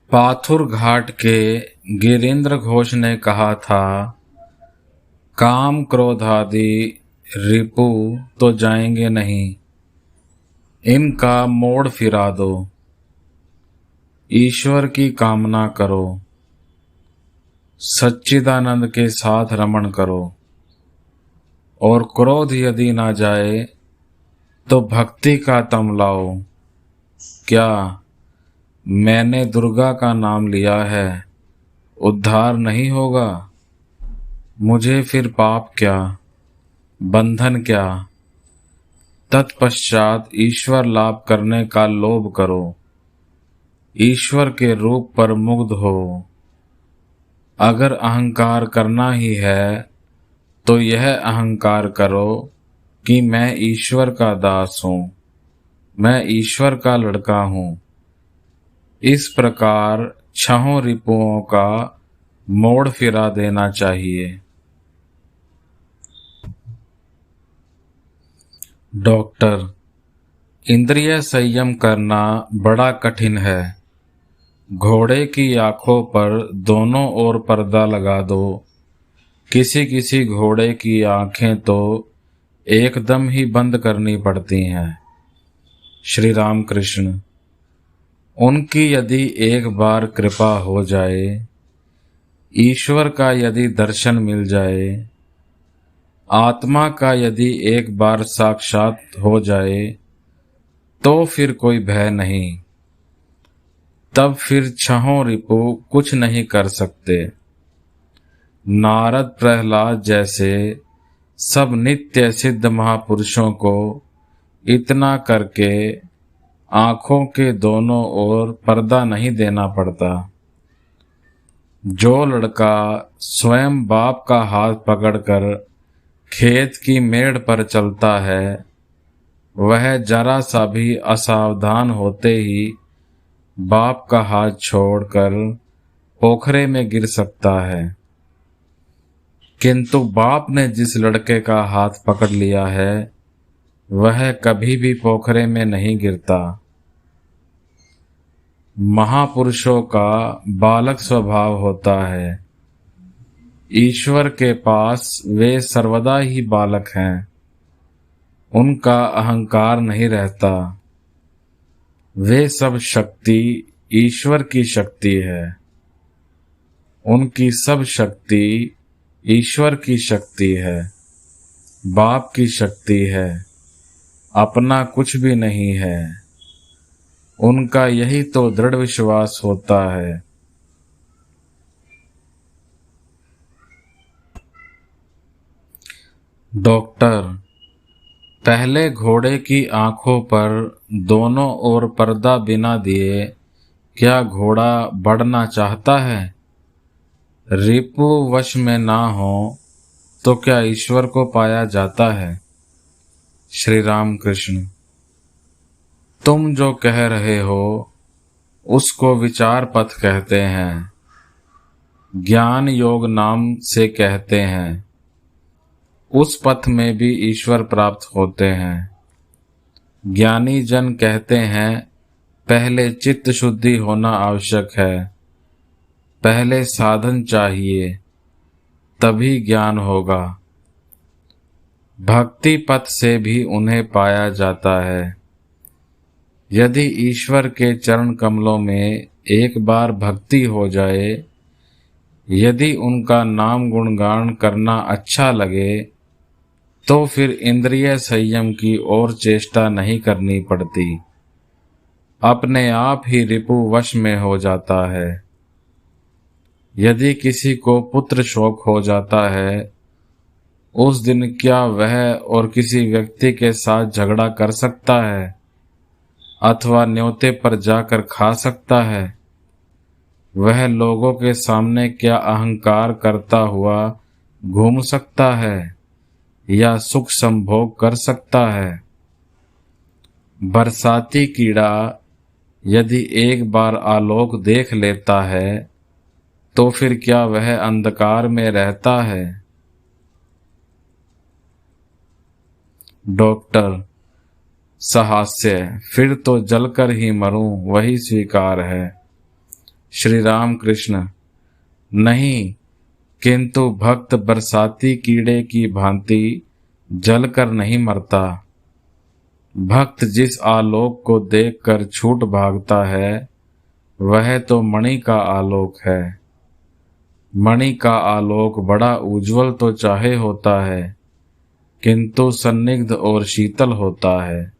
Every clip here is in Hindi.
पाथुर घाट के गिरीन्द्र घोष ने कहा था, काम क्रोध आदि रिपु तो जाएंगे नहीं, इनका मोड़ फिरा दो। ईश्वर की कामना करो, सच्चिदानंद के साथ रमण करो, और क्रोध यदि ना जाए तो भक्ति का तम लाओ। क्या मैंने दुर्गा का नाम लिया है, उद्धार नहीं होगा? मुझे फिर पाप क्या, बंधन क्या? तत्पश्चात ईश्वर लाभ करने का लोभ करो, ईश्वर के रूप पर मुग्ध हो। अगर अहंकार करना ही है तो यह अहंकार करो कि मैं ईश्वर का दास हूँ, मैं ईश्वर का लड़का हूँ। इस प्रकार छहों रिपुओं का मोड़ फिरा देना चाहिए। डॉक्टर, इंद्रिय संयम करना बड़ा कठिन है। घोड़े की आंखों पर दोनों ओर पर्दा लगा दो। किसी किसी घोड़े की आंखें तो एकदम ही बंद करनी पड़ती हैं। श्री राम कृष्ण, उनकी यदि एक बार कृपा हो जाए, ईश्वर का यदि दर्शन मिल जाए, आत्मा का यदि एक बार साक्षात हो जाए, तो फिर कोई भय नहीं। तब फिर छहों रिपु कुछ नहीं कर सकते। नारद प्रहलाद जैसे सब नित्य सिद्ध महापुरुषों को इतना करके आंखों के दोनों ओर पर्दा नहीं देना पड़ता। जो लड़का स्वयं बाप का हाथ पकड़कर खेत की मेड़ पर चलता है, वह जरा सा भी असावधान होते ही बाप का हाथ छोड़कर पोखरे में गिर सकता है। किंतु बाप ने जिस लड़के का हाथ पकड़ लिया है, वह कभी भी पोखरे में नहीं गिरता। महापुरुषों का बालक स्वभाव होता है। ईश्वर के पास वे सर्वदा ही बालक हैं। उनका अहंकार नहीं रहता। वे सब शक्ति ईश्वर की शक्ति है। उनकी सब शक्ति ईश्वर की शक्ति है, बाप की शक्ति है, अपना कुछ भी नहीं है। उनका यही तो दृढ़ विश्वास होता है। डॉक्टर, पहले घोड़े की आंखों पर दोनों ओर पर्दा बिना दिए क्या घोड़ा बढ़ना चाहता है? रिपु वश में ना हो तो क्या ईश्वर को पाया जाता है? श्री राम कृष्ण, तुम जो कह रहे हो उसको विचार पथ कहते हैं, ज्ञान योग नाम से कहते हैं। उस पथ में भी ईश्वर प्राप्त होते हैं। ज्ञानी जन कहते हैं, पहले चित्त शुद्धि होना आवश्यक है, पहले साधन चाहिए, तभी ज्ञान होगा। भक्ति पथ से भी उन्हें पाया जाता है। यदि ईश्वर के चरण कमलों में एक बार भक्ति हो जाए, यदि उनका नाम गुणगान करना अच्छा लगे, तो फिर इंद्रिय संयम की ओर चेष्टा नहीं करनी पड़ती। अपने आप ही रिपु वश में हो जाता है। यदि किसी को पुत्र शोक हो जाता है, उस दिन क्या वह और किसी व्यक्ति के साथ झगड़ा कर सकता है अथवा न्योते पर जाकर खा सकता है? वह लोगों के सामने क्या अहंकार करता हुआ घूम सकता है या सुख संभोग कर सकता है? बरसाती कीड़ा यदि एक बार आलोक देख लेता है, तो फिर क्या वह अंधकार में रहता है? डॉक्टर, सहास्य, फिर तो जलकर ही मरूं वही स्वीकार है। श्री राम कृष्ण, नहीं, किंतु भक्त बरसाती कीड़े की भांति जलकर नहीं मरता। भक्त जिस आलोक को देखकर छूट भागता है वह तो मणि का आलोक है। मणि का आलोक बड़ा उज्जवल तो चाहे होता है, किंतु सन्निग्ध और शीतल होता है।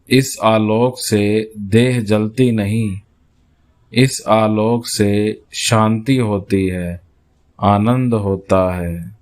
इस आलोक से देह जलती नहीं, इस आलोक से शांति होती है, आनंद होता है।